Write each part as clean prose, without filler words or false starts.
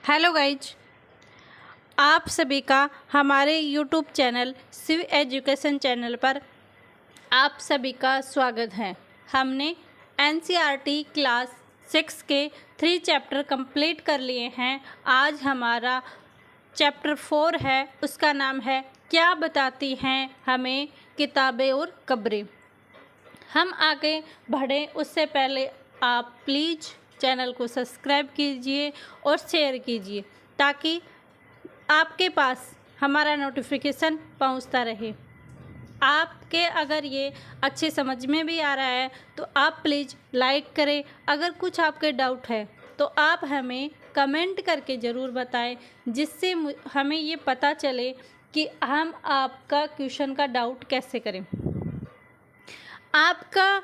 Hello guys, आप सभी का हमारे YouTube channel Shiv education channel पर आप सभी का स्वागत है। हमने एनसीईआरटी क्लास 6 के 3 चैप्टर कंप्लीट कर लिए हैं। आज हमारा चैप्टर 4 है, उसका नाम है क्या बताती हैं हमें किताबें और कब्रें। हम आगे बढ़ें उससे पहले आप प्लीज़ चैनल को सब्सक्राइब कीजिए और शेयर कीजिए ताकि आपके पास हमारा नोटिफिकेशन पहुंचता रहे। आपके अगर ये अच्छे समझ में भी आ रहा है तो आप प्लीज़ लाइक करें। अगर कुछ आपके डाउट है तो आप हमें कमेंट करके ज़रूर बताएं, जिससे हमें ये पता चले कि हम आपका क्वेश्चन का डाउट कैसे करें। आपका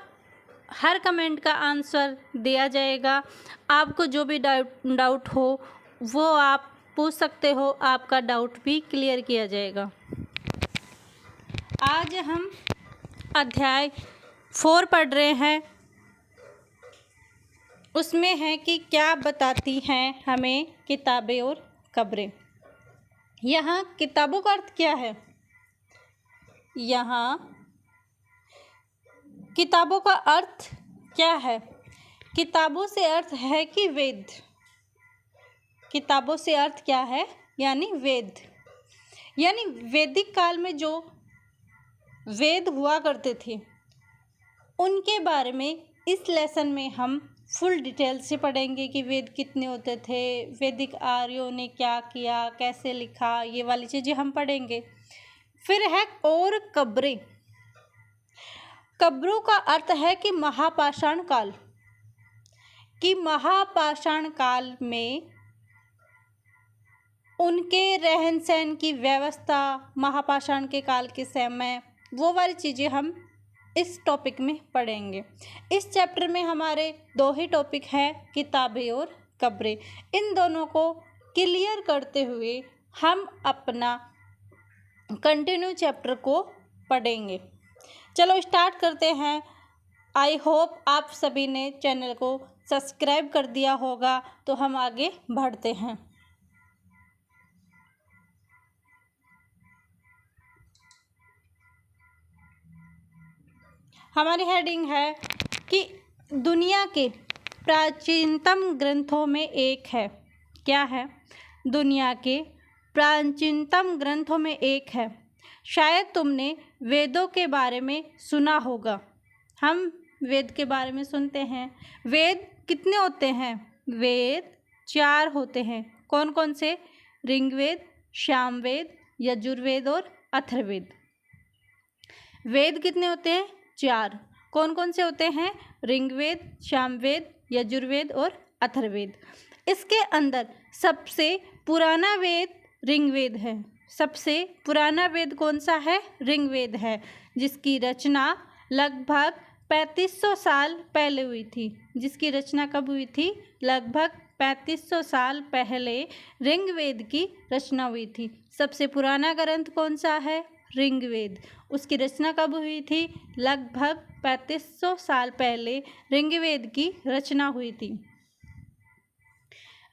हर कमेंट का आंसर दिया जाएगा। आपको जो भी डाउट हो वो आप पूछ सकते हो, आपका डाउट भी क्लियर किया जाएगा। आज हम अध्याय 4 पढ़ रहे हैं। उसमें है कि क्या बताती हैं हमें किताबें और कब्रें। यहाँ किताबों का अर्थ क्या है? यहाँ किताबों का अर्थ क्या है? किताबों से अर्थ है कि वेद। किताबों से अर्थ क्या है? यानी वेद। यानी वैदिक काल में जो वेद हुआ करते थे उनके बारे में इस लेसन में हम फुल डिटेल से पढ़ेंगे कि वेद कितने होते थे, वैदिक आर्यों ने क्या किया, कैसे लिखा, ये वाली चीज़ें हम पढ़ेंगे। फिर है और कब्रें। कब्रों का अर्थ है कि महापाषाण काल। कि महापाषाण काल में उनके रहन सहन की व्यवस्था, महापाषाण के काल के समय, वो वाली चीज़ें हम इस टॉपिक में पढ़ेंगे। इस चैप्टर में हमारे 2 ही टॉपिक हैं, किताबें और कब्रें। इन दोनों को क्लियर करते हुए हम अपना कंटिन्यू चैप्टर को पढ़ेंगे। चलो स्टार्ट करते हैं। आई होप आप सभी ने चैनल को सब्सक्राइब कर दिया होगा, तो हम आगे बढ़ते हैं। हमारी हेडिंग है कि दुनिया के प्राचीनतम ग्रंथों में एक है। क्या है? दुनिया के प्राचीनतम ग्रंथों में एक है। शायद तुमने वेदों के बारे में सुना होगा। हम वेद के बारे में सुनते हैं। वेद कितने होते हैं? वेद 4 होते हैं। कौन कौन से? ऋग्वेद, सामवेद, यजुर्वेद और अथर्ववेद। वेद कितने होते हैं? 4। कौन कौन से होते हैं? ऋग्वेद, सामवेद, यजुर्वेद और अथर्ववेद। इसके अंदर सबसे पुराना वेद ऋग्वेद है। सबसे पुराना वेद कौन सा है? ऋग्वेद है, जिसकी रचना लगभग 3500 साल पहले हुई थी। जिसकी रचना कब हुई थी? लगभग 3500 साल पहले ऋग्वेद की रचना हुई थी। सबसे पुराना ग्रंथ कौन सा है? ऋग्वेद। उसकी रचना कब हुई थी? लगभग 3500 साल पहले ऋग्वेद की रचना हुई थी।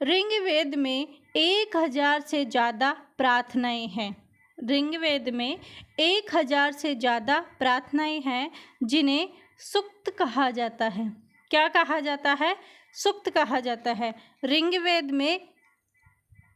ऋग्वेद में 1000 से ज़्यादा प्रार्थनाएं हैं। ऋग्वेद में 1000 से ज़्यादा प्रार्थनाएं हैं, जिन्हें सूक्त कहा जाता है। क्या कहा जाता है? सूक्त कहा जाता है। ऋग्वेद में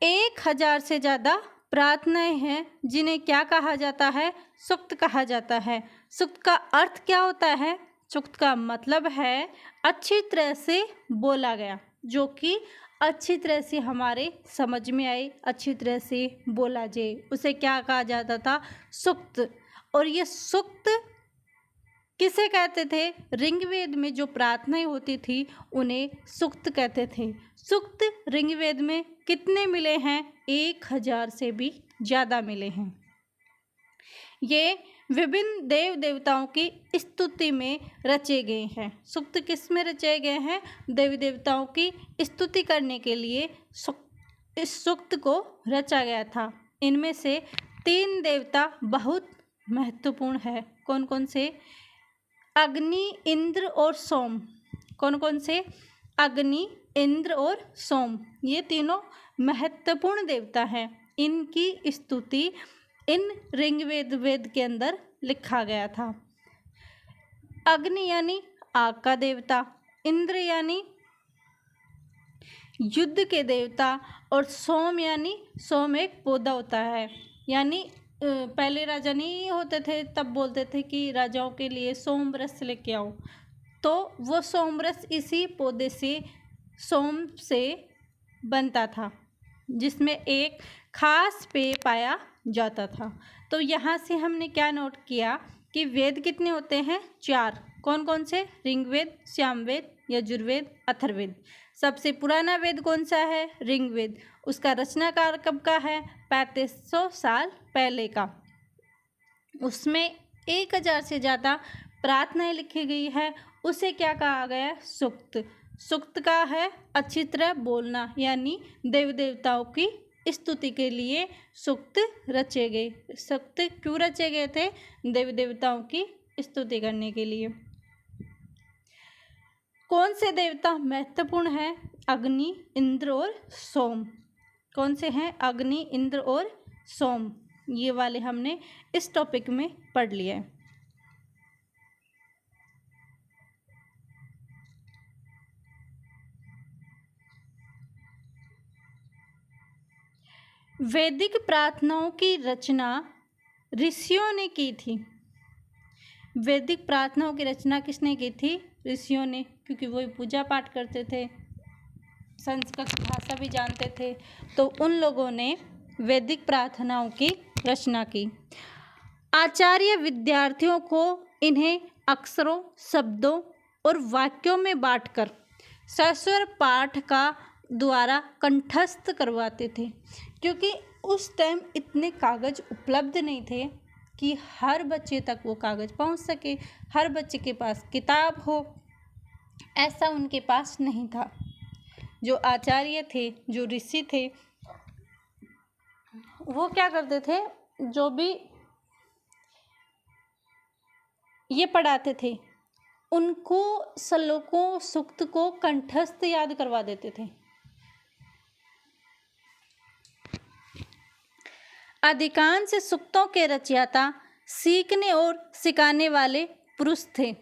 1000 से ज़्यादा प्रार्थनाएं हैं, जिन्हें क्या कहा जाता है? सूक्त कहा जाता है। सूक्त का अर्थ क्या होता है? सूक्त का मतलब है अच्छी तरह से बोला गया, जो कि अच्छी तरह से हमारे समझ में आए, अच्छी तरह से बोला जाए, उसे क्या कहा जाता था? सूक्त। और ये सूक्त किसे कहते थे? ऋग्वेद में जो प्रार्थनाएं होती थी उन्हें सूक्त कहते थे। सूक्त ऋग्वेद में कितने मिले हैं? 1000 से भी ज़्यादा मिले हैं। ये विभिन्न देव देवताओं की स्तुति में रचे गए हैं। सूक्त किस में रचे गए हैं? देवी देवताओं की स्तुति करने के लिए इस सूक्त को रचा गया था। इनमें से 3 देवता बहुत महत्वपूर्ण है। कौन कौन से? अग्नि, इंद्र और सोम। कौन कौन से? अग्नि, इंद्र और सोम। ये तीनों महत्वपूर्ण देवता हैं। इनकी स्तुति इन ऋग्वेद वेद के अंदर लिखा गया था। अग्नि यानी आग का देवता, इंद्र यानी युद्ध के देवता, और सोम यानी सोम एक पौधा होता है। यानी पहले राजा नहीं होते थे तब बोलते थे कि राजाओं के लिए सोम रस लेके आओ, तो वो सोम रस इसी पौधे से सोम से बनता था, जिसमें एक खास पेय पाया जाता था। तो यहाँ से हमने क्या नोट किया कि वेद कितने होते हैं? 4। कौन कौन से? ऋग्वेद, सामवेद, यजुर्वेद, अथर्ववेद। सबसे पुराना वेद कौन सा है? ऋग्वेद। उसका रचनाकार कब का है? 3500 साल पहले का। उसमें 1000 से ज़्यादा प्रार्थनाएं लिखी गई है। उसे क्या कहा गया? सूक्त। सूक्त का है अच्छी तरह बोलना, यानी देव देवताओं की स्तुति के लिए सूक्त रचे गए। सूक्त क्यों रचे गए थे? देव देवताओं की स्तुति करने के लिए। कौन से देवता महत्वपूर्ण है? अग्नि, इंद्र और सोम। कौन से हैं? अग्नि, इंद्र और सोम। ये वाले हमने इस टॉपिक में पढ़ लिया है। वैदिक प्रार्थनाओं की रचना ऋषियों ने की थी। वैदिक प्रार्थनाओं की रचना किसने की थी? ऋषियों ने, क्योंकि वो पूजा पाठ करते थे, संस्कृत भाषा भी जानते थे, तो उन लोगों ने वैदिक प्रार्थनाओं की रचना की। आचार्य विद्यार्थियों को इन्हें अक्षरों, शब्दों और वाक्यों में बांटकर सस्वर पाठ का द्वारा कंठस्थ करवाते थे, क्योंकि उस टाइम इतने कागज़ उपलब्ध नहीं थे कि हर बच्चे तक वो कागज़ पहुंच सके, हर बच्चे के पास किताब हो, ऐसा उनके पास नहीं था। जो आचार्य थे, जो ऋषि थे, वो क्या करते थे? जो भी ये पढ़ाते थे उनको श्लोकों, सूक्त को कंठस्थ याद करवा देते थे। अधिकांश सूक्तों के रचयिता सीखने और सिखाने वाले पुरुष थे।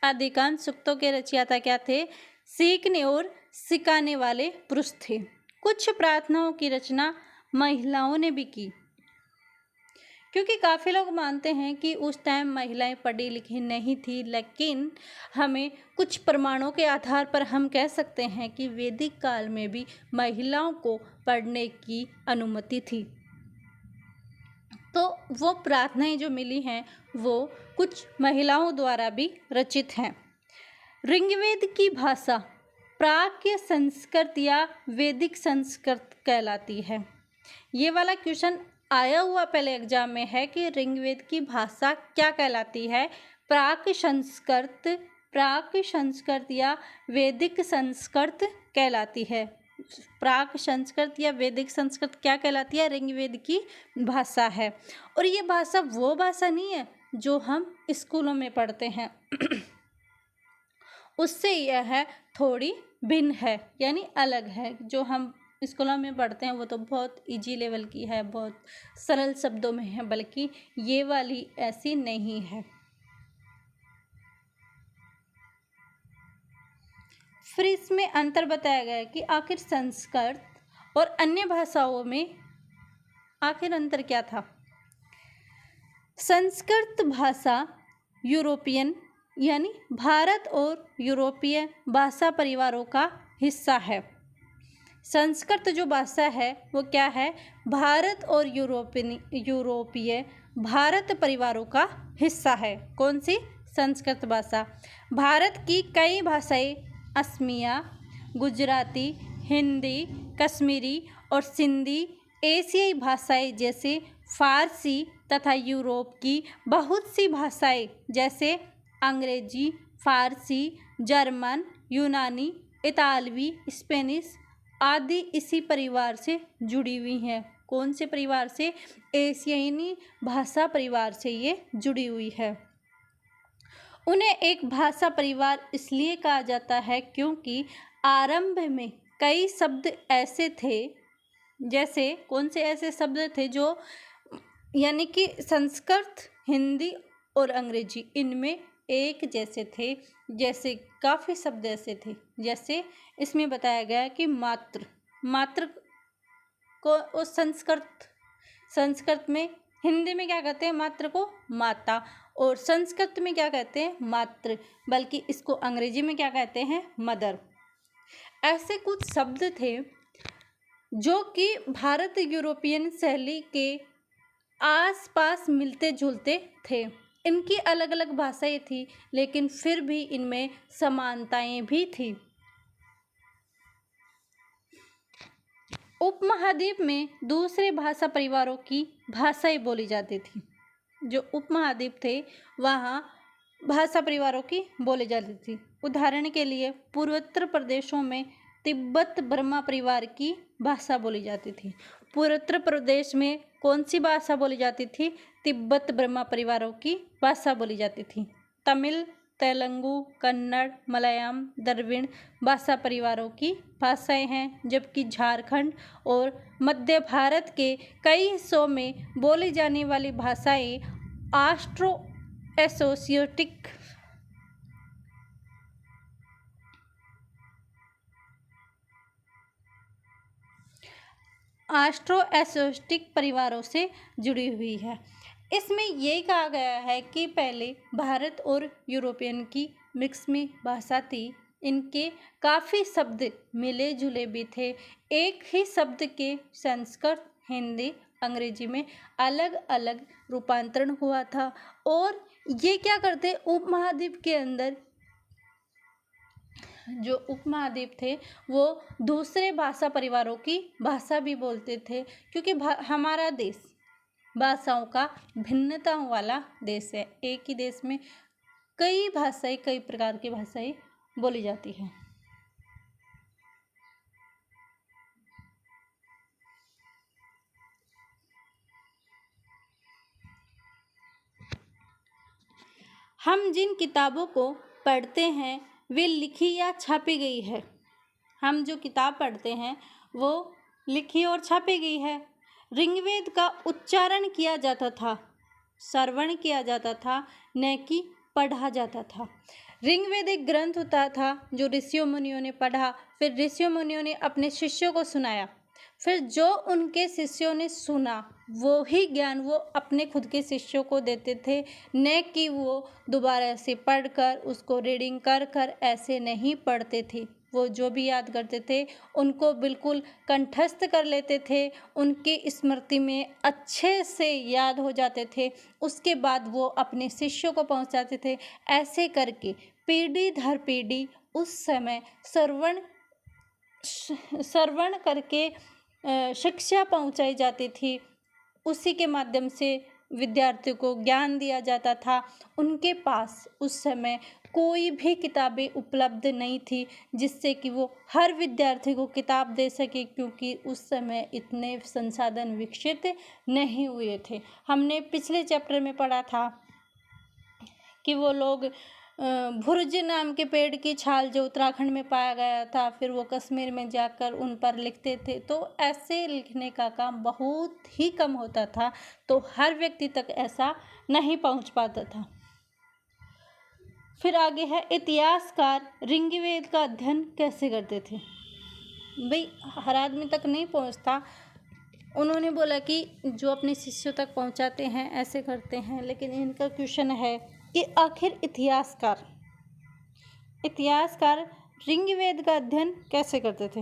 अधिकांश सूक्तों के रचयिता क्या थे? सीखने और सिखाने वाले पुरुष थे। कुछ प्रार्थनाओं की रचना महिलाओं ने भी की, क्योंकि काफ़ी लोग मानते हैं कि उस टाइम महिलाएं पढ़ी लिखी नहीं थी, लेकिन हमें कुछ प्रमाणों के आधार पर हम कह सकते हैं कि वैदिक काल में भी महिलाओं को पढ़ने की अनुमति थी। तो वो प्रार्थनाएं जो मिली हैं वो कुछ महिलाओं द्वारा भी रचित हैं। ऋग्वेद की भाषा प्राक्य संस्कृत या वैदिक संस्कृत कहलाती है। ये वाला क्वेश्चन आया हुआ पहले एग्जाम में है कि ऋग्वेद की भाषा क्या कहलाती है? प्राक संस्कृत या वैदिक संस्कृत कहलाती है। प्राक संस्कृत या वैदिक संस्कृत क्या कहलाती है? ऋग्वेद की भाषा है। और ये भाषा वो भाषा नहीं है जो हम स्कूलों में पढ़ते हैं उससे यह है थोड़ी भिन्न है, यानी अलग है। जो हम स्कूलों में पढ़ते हैं वो तो बहुत इजी लेवल की है, बहुत सरल शब्दों में है, बल्कि ये वाली ऐसी नहीं है। फिर इसमें अंतर बताया गया है कि आखिर संस्कृत और अन्य भाषाओं में आखिर अंतर क्या था। संस्कृत भाषा यूरोपियन यानी भारत और यूरोपीय भाषा परिवारों का हिस्सा है। संस्कृत जो भाषा है वो क्या है? भारत और यूरोपीय भारत परिवारों का हिस्सा है। कौन सी? संस्कृत भाषा। भारत की कई भाषाएं असमिया, गुजराती, हिंदी, कश्मीरी और सिंधी एशियाई भाषाएं जैसे फारसी तथा यूरोप की बहुत सी भाषाएं जैसे अंग्रेजी, फारसी, जर्मन, यूनानी, इतालवी, स्पेनिश आदि इसी परिवार से जुड़ी हुई हैं। कौन से परिवार से? एशियाई भाषा परिवार से ये जुड़ी हुई है। उन्हें एक भाषा परिवार इसलिए कहा जाता है क्योंकि आरंभ में कई शब्द ऐसे थे, जैसे कौन से ऐसे शब्द थे जो यानी कि संस्कृत, हिंदी और अंग्रेजी इनमें एक जैसे थे। जैसे काफ़ी शब्द ऐसे थे, जैसे इसमें बताया गया है कि मात्र को उस संस्कृत में, हिंदी में क्या कहते हैं मात्र को? माता। और संस्कृत में क्या कहते हैं? मातृ। बल्कि इसको अंग्रेजी में क्या कहते हैं? मदर। ऐसे कुछ शब्द थे जो कि भारत यूरोपियन शैली के आसपास मिलते जुलते थे। इनकी अलग अलग भाषाएं थी, लेकिन फिर भी इनमें समानताएं भी थी। उपमहाद्वीप में दूसरे भाषा परिवारों की भाषाएं बोली जाती थी। जो उपमहाद्वीप थे वहाँ भाषा परिवारों की बोली जाती थी। उदाहरण के लिए पूर्वोत्तर प्रदेशों में तिब्बत बर्मा परिवार की भाषा बोली जाती थी। पूर्वोत्तर प्रदेश में कौन सी भाषा बोली जाती थी? तिब्बत बर्मा परिवारों की भाषा बोली जाती थी। तमिल, तेलुगु, कन्नड़, मलयालम, द्रविड़ भाषा परिवारों की भाषाएं हैं, जबकि झारखंड और मध्य भारत के कई हिस्सों में बोली जाने वाली भाषाएं ऑस्ट्रो एसोस्टिक परिवारों से जुड़ी हुई है। इसमें ये कहा गया है कि पहले भारत और यूरोपियन की मिक्स में भाषा थी। इनके काफ़ी शब्द मिले जुले भी थे। एक ही शब्द के संस्कृत, हिंदी, अंग्रेजी में अलग अलग रूपांतरण हुआ था। और ये क्या करते, उपमहाद्वीप के अंदर जो उपमहाद्वीप थे वो दूसरे भाषा परिवारों की भाषा भी बोलते थे, क्योंकि हमारा देश भाषाओं का भिन्नताओं वाला देश है। एक ही देश में कई भाषाएं, कई प्रकार की भाषाएं बोली जाती हैं। हम जिन किताबों को पढ़ते हैं वे लिखी या छापी गई है। हम जो किताब पढ़ते हैं वो लिखी और छापी गई है। ऋग्वेद का उच्चारण किया जाता था, श्रवण किया जाता था, न कि पढ़ा जाता था। ऋग्वेद एक ग्रंथ होता था जो ऋषियों मुनियों ने पढ़ा, फिर ऋषियों मुनियों ने अपने शिष्यों को सुनाया, फिर जो उनके शिष्यों ने सुना वो ही ज्ञान वो अपने खुद के शिष्यों को देते थे, न कि वो दोबारा से पढ़कर उसको रीडिंग कर कर ऐसे नहीं पढ़ते थे। वो जो भी याद करते थे उनको बिल्कुल कंठस्थ कर लेते थे, उनकी स्मृति में अच्छे से याद हो जाते थे। उसके बाद वो अपने शिष्यों को पहुंचाते थे। ऐसे करके पीढ़ी दर पीढ़ी उस समय श्रवण करके शिक्षा पहुंचाई जाती थी। उसी के माध्यम से विद्यार्थियों को ज्ञान दिया जाता था। उनके पास उस समय कोई भी किताबें उपलब्ध नहीं थी जिससे कि वो हर विद्यार्थी को किताब दे सके, क्योंकि उस समय इतने संसाधन विकसित नहीं हुए थे। हमने पिछले चैप्टर में पढ़ा था कि वो लोग भुर्ज नाम के पेड़ की छाल जो उत्तराखंड में पाया गया था, फिर वो कश्मीर में जाकर उन पर लिखते थे। तो ऐसे लिखने का काम बहुत ही कम होता था, तो हर व्यक्ति तक ऐसा नहीं पहुंच पाता था। फिर आगे है इतिहासकार ऋग्वेद का अध्ययन कैसे करते थे। भाई हर आदमी तक नहीं पहुंचता। उन्होंने बोला कि जो अपने शिष्यों तक पहुंचाते हैं ऐसे करते हैं। लेकिन इनका क्वेश्चन है कि आखिर इतिहासकार ऋग्वेद का अध्ययन कैसे करते थे।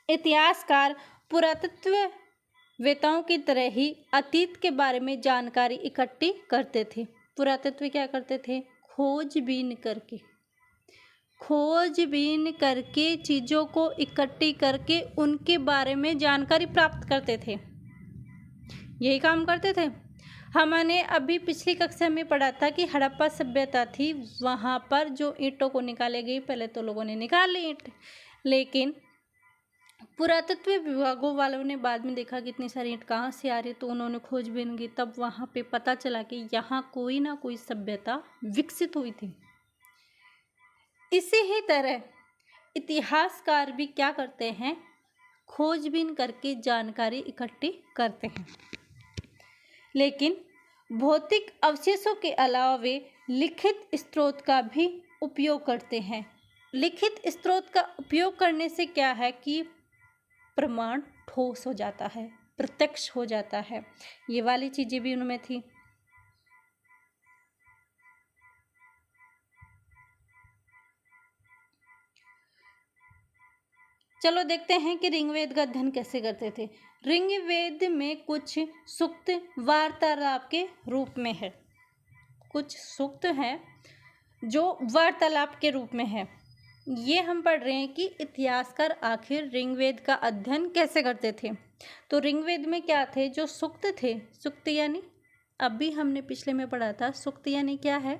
इतिहासकार पुरातत्ववेत्ताओं की तरह ही अतीत के बारे में जानकारी इकट्ठी करते थे। पुरातत्व क्या करते थे? खोजबीन करके चीज़ों को इकट्ठी करके उनके बारे में जानकारी प्राप्त करते थे। यही काम करते थे। हमने अभी पिछली कक्षा में पढ़ा था कि हड़प्पा सभ्यता थी, वहाँ पर जो ईंटों को निकाले गई, पहले तो लोगों ने निकाल ली ईंट, लेकिन पुरातत्व विभागों वालों ने बाद में देखा कि इतनी सारी ईंट कहाँ से आ रही, तो उन्होंने खोजबीन की। तब वहाँ पे पता चला कि यहाँ कोई ना कोई सभ्यता विकसित हुई थी। इसी ही तरह इतिहासकार भी क्या करते हैं, खोजबीन करके जानकारी इकट्ठी करते हैं। लेकिन भौतिक अवशेषों के अलावा वे लिखित स्रोत का भी उपयोग करते हैं। लिखित स्रोत का उपयोग करने से क्या है कि प्रमाण ठोस हो जाता है, प्रत्यक्ष हो जाता है। ये वाली चीजें भी उनमें थी। चलो देखते हैं कि ऋग्वेद का अध्ययन कैसे करते थे। ऋग्वेद में कुछ सूक्त वार्तालाप के रूप में है, कुछ सूक्त हैं जो वार्तालाप के रूप में है। ये हम पढ़ रहे हैं कि इतिहासकार आखिर ऋग्वेद का अध्ययन कैसे करते थे। तो ऋग्वेद में क्या थे, जो सूक्त थे, सूक्त यानी अभी हमने पिछले में पढ़ा था, सूक्त यानी क्या है,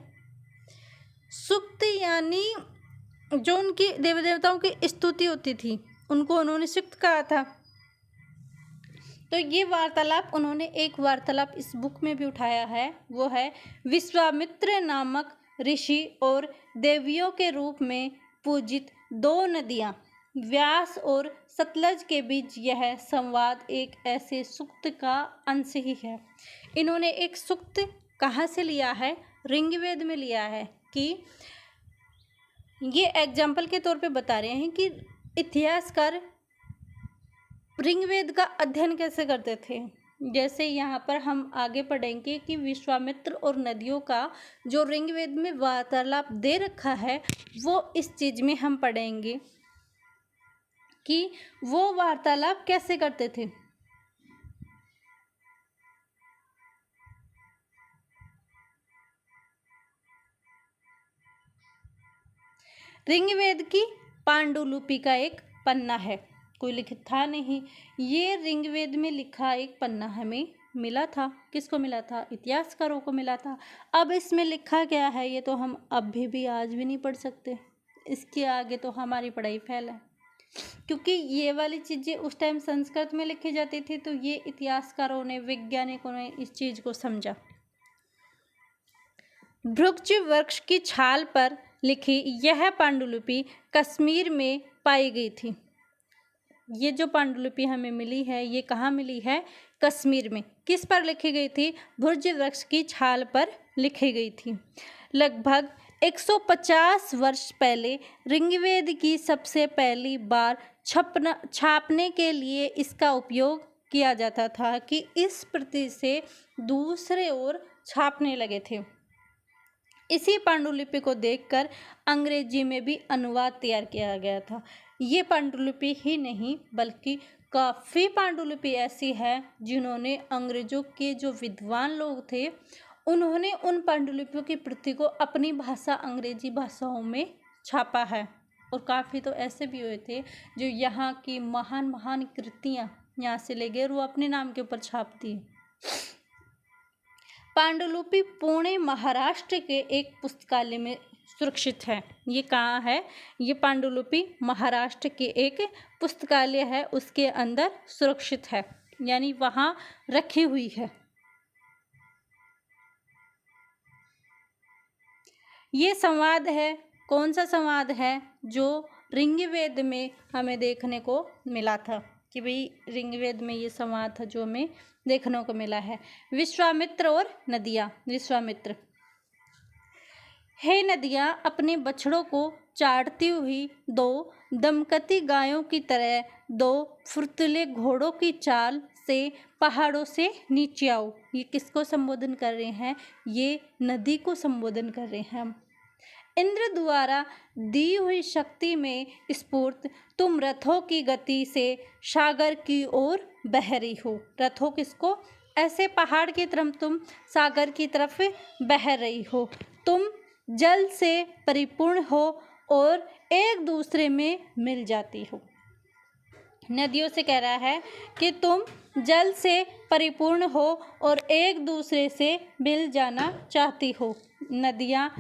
सूक्त यानी जो उनकी देवी देवताओं की स्तुति होती थी उनको उन्होंने सूक्त कहा था। तो ये वार्तालाप उन्होंने एक वार्तालाप इस बुक में भी उठाया है, वो है विश्वामित्र नामक ऋषि और देवियों के रूप में पूजित दो नदियाँ व्यास और सतलज के बीच यह संवाद एक ऐसे सूक्त का अंश ही है। इन्होंने एक सूक्त कहाँ से लिया है, ऋग्वेद में लिया है। कि ये एग्जाम्पल के तौर पे बता रहे हैं कि इतिहासकार ऋग्वेद का अध्ययन कैसे करते थे। जैसे यहाँ पर हम आगे पढ़ेंगे कि विश्वामित्र और नदियों का जो ऋग्वेद में वार्तालाप दे रखा है, वो इस चीज में हम पढ़ेंगे कि वो वार्तालाप कैसे करते थे। ऋग्वेद की पांडुलिपि का एक पन्ना है, कोई लिखित था नहीं। ये ऋग्वेद में लिखा एक पन्ना हमें मिला था। किसको मिला था, इतिहासकारों को मिला था। अब इसमें लिखा क्या है ये तो हम अभी भी आज भी नहीं पढ़ सकते, इसके आगे तो हमारी पढ़ाई फेल है। क्योंकि ये वाली चीज़ें उस टाइम संस्कृत में लिखी जाती थी, तो ये इतिहासकारों ने, वैज्ञानिकों ने इस चीज़ को समझा। भृक्ष वृक्ष की छाल पर लिखी यह पांडुलिपि कश्मीर में पाई गई थी। ये जो पांडुलिपि हमें मिली है, ये कहाँ मिली है, कश्मीर में। किस पर लिखी गई थी, भृक्ष वृक्ष की छाल पर लिखी गई थी। लगभग 150 वर्ष पहले ऋग्वेद की सबसे पहली बार छापने के लिए इसका उपयोग किया जाता था कि इस प्रति से दूसरे ओर छापने लगे थे। इसी पांडुलिपि को देखकर अंग्रेजी में भी अनुवाद तैयार किया गया था। ये पांडुलिपि ही नहीं बल्कि काफ़ी पांडुलिपि ऐसी है जिन्होंने अंग्रेजों के जो विद्वान लोग थे उन्होंने उन पांडुलिपियों की प्रति को अपनी भाषा अंग्रेजी भाषाओं में छापा है। और काफ़ी तो ऐसे भी हुए थे जो यहाँ की महान महान कृतियाँ यहाँ से ले गए और वो अपने नाम के ऊपर छाप दी। पांडुलिपि पुणे महाराष्ट्र के एक पुस्तकालय में सुरक्षित है। ये कहाँ है, ये पांडुलिपि महाराष्ट्र के एक पुस्तकालय है, उसके अंदर सुरक्षित है, यानी वहाँ रखी हुई है। ये संवाद है, कौन सा संवाद है, जो ऋग्वेद में हमें देखने को मिला था कि भाई ऋग्वेद में ये संवाद था जो हमें देखने को मिला है। विश्वामित्र और नदियाँ। विश्वामित्र, हे नदियाँ, अपने बछड़ों को चाटती हुई दो दमकती गायों की तरह दो फुर्तीले घोड़ों की चाल से पहाड़ों से नीचे आओ। ये किसको संबोधन कर रहे हैं, ये नदी को संबोधन कर रहे हैं। इंद्र द्वारा दी हुई शक्ति में स्फूर्त तुम रथों की गति से सागर की ओर बह रही हो। रथों किसको, ऐसे पहाड़ की तरफ तुम सागर की तरफ बह रही हो। तुम जल से परिपूर्ण हो और एक दूसरे में मिल जाती हो। नदियों से कह रहा है कि तुम जल से परिपूर्ण हो और एक दूसरे से मिल जाना चाहती हो। नदियाँ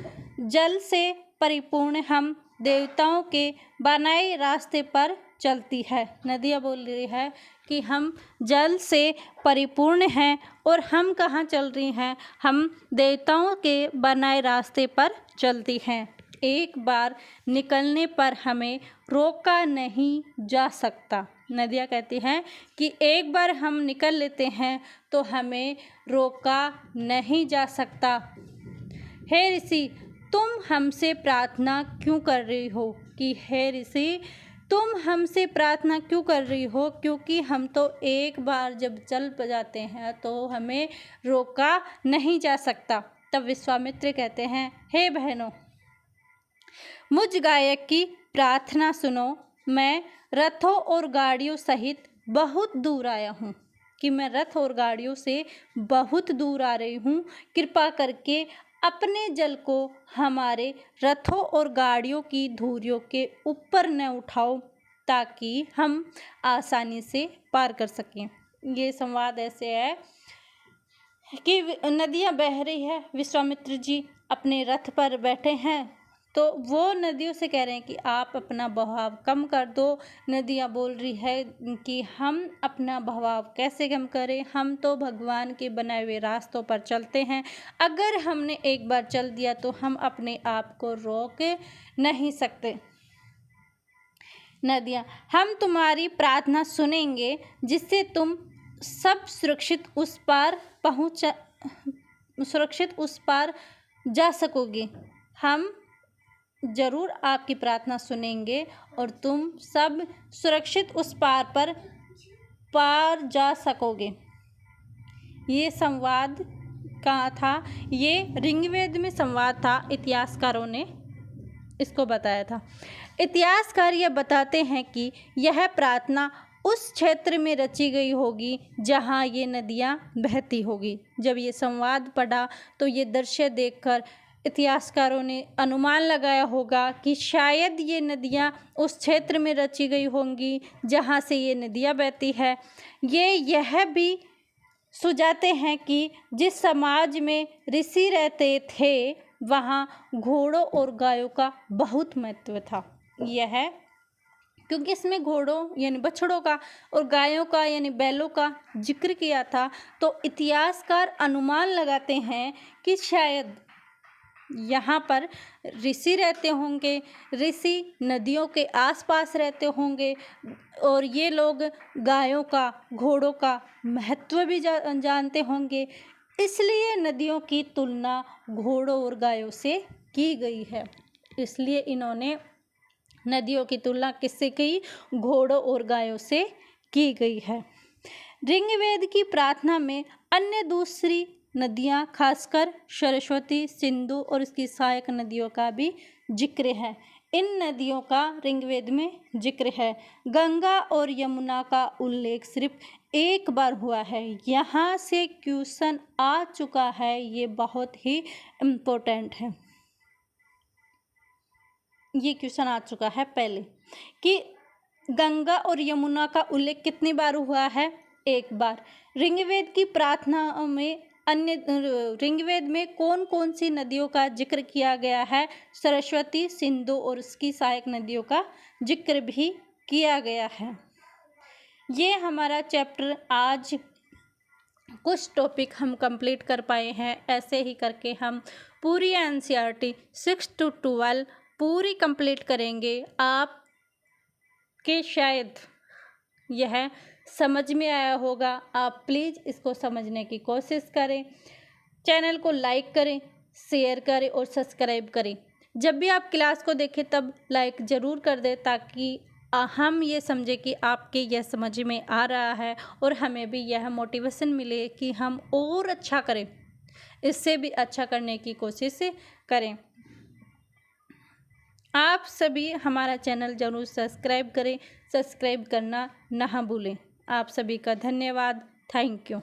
जल से परिपूर्ण हम देवताओं के बनाए रास्ते पर चलती है। नदियाँ बोल रही है कि हम जल से परिपूर्ण हैं और हम कहाँ चल रही हैं, हम देवताओं के बनाए रास्ते पर चलती हैं। एक बार निकलने पर हमें रोका नहीं जा सकता। नदियाँ कहती हैं कि एक बार हम निकल लेते हैं तो हमें रोका नहीं जा सकता। हे ऋषि, तुम हमसे प्रार्थना क्यों कर रही हो? कि हे ऋषि, तुम हमसे प्रार्थना क्यों कर रही हो? क्योंकि हम तो एक बार जब चल जाते हैं तो हमें रोका नहीं जा सकता। तब विश्वामित्र कहते हैं, हे बहनों, मुझ गायक की प्रार्थना सुनो। मैं रथों और गाड़ियों सहित बहुत दूर आया हूँ, कि मैं रथ और गाड़ियों से बहुत दूर आ रही हूँ। कृपा करके अपने जल को हमारे रथों और गाड़ियों की धुरियों के ऊपर न उठाओ, ताकि हम आसानी से पार कर सकें। ये संवाद ऐसे है कि नदियाँ बह रही है, विश्वामित्र जी अपने रथ पर बैठे हैं, तो वो नदियों से कह रहे हैं कि आप अपना बहाव कम कर दो। नदियाँ बोल रही है कि हम अपना बहाव कैसे कम करें, हम तो भगवान के बनाए हुए रास्तों पर चलते हैं। अगर हमने एक बार चल दिया तो हम अपने आप को रोक नहीं सकते। नदियाँ, हम तुम्हारी प्रार्थना सुनेंगे, जिससे तुम सब सुरक्षित उस पार जा सकोगे। हम जरूर आपकी प्रार्थना सुनेंगे और तुम सब सुरक्षित उस पार जा सकोगे। ये संवाद कहाँ था? ये ऋग्वेद में संवाद था। इतिहासकारों ने इसको बताया था। इतिहासकार यह बताते हैं कि यह प्रार्थना उस क्षेत्र में रची गई होगी जहाँ ये नदियाँ बहती होगी। जब ये संवाद पढ़ा तो ये दृश्य देखकर इतिहासकारों ने अनुमान लगाया होगा कि शायद ये नदियाँ उस क्षेत्र में रची गई होंगी जहाँ से ये नदियाँ बहती है। ये यह भी सुझाते हैं कि जिस समाज में ऋषि रहते थे वहाँ घोड़ों और गायों का बहुत महत्व था। यह क्योंकि इसमें घोड़ों यानी बछड़ों का और गायों का यानी बैलों का जिक्र किया था, तो इतिहासकार अनुमान लगाते हैं कि शायद यहाँ पर ऋषि रहते होंगे, ऋषि नदियों के आसपास रहते होंगे और ये लोग गायों का, घोड़ों का महत्व भी जानते होंगे। इसलिए नदियों की तुलना घोड़ों और गायों से की गई है। इसलिए इन्होंने नदियों की तुलना किससे की? घोड़ों और गायों से की गई है। ऋग्वेद की प्रार्थना में अन्य दूसरी नदियाँ, खासकर सरस्वती, सिंधु और इसकी सहायक नदियों का भी जिक्र है। इन नदियों का ऋग्वेद में जिक्र है। गंगा और यमुना का उल्लेख सिर्फ एक बार हुआ है। यहाँ से क्वेश्चन आ चुका है, ये बहुत ही इम्पोर्टेंट है। ये क्वेश्चन आ चुका है पहले कि गंगा और यमुना का उल्लेख कितनी बार हुआ है? एक बार। ऋग्वेद की प्रार्थना में ऋग्वेद में कौन कौन सी नदियों का जिक्र किया गया है? सरस्वती, सिंधु और उसकी सहायक नदियों का जिक्र भी किया गया है। ये हमारा चैप्टर आज कुछ टॉपिक हम कंप्लीट कर पाए हैं। ऐसे ही करके हम पूरी NCERT 6 to 12 पूरी कंप्लीट करेंगे। आपके शायद यह समझ में आया होगा। आप प्लीज़ इसको समझने की कोशिश करें। चैनल को लाइक करें, शेयर करें और सब्सक्राइब करें। जब भी आप क्लास को देखें तब लाइक ज़रूर कर दें, ताकि हम ये समझें कि आपके यह समझ में आ रहा है और हमें भी यह मोटिवेशन मिले कि हम और अच्छा करें, इससे भी अच्छा करने की कोशिश करें। आप सभी हमारा चैनल ज़रूर सब्सक्राइब करें, सब्सक्राइब करना ना भूलें। आप सभी का धन्यवाद। Thank you.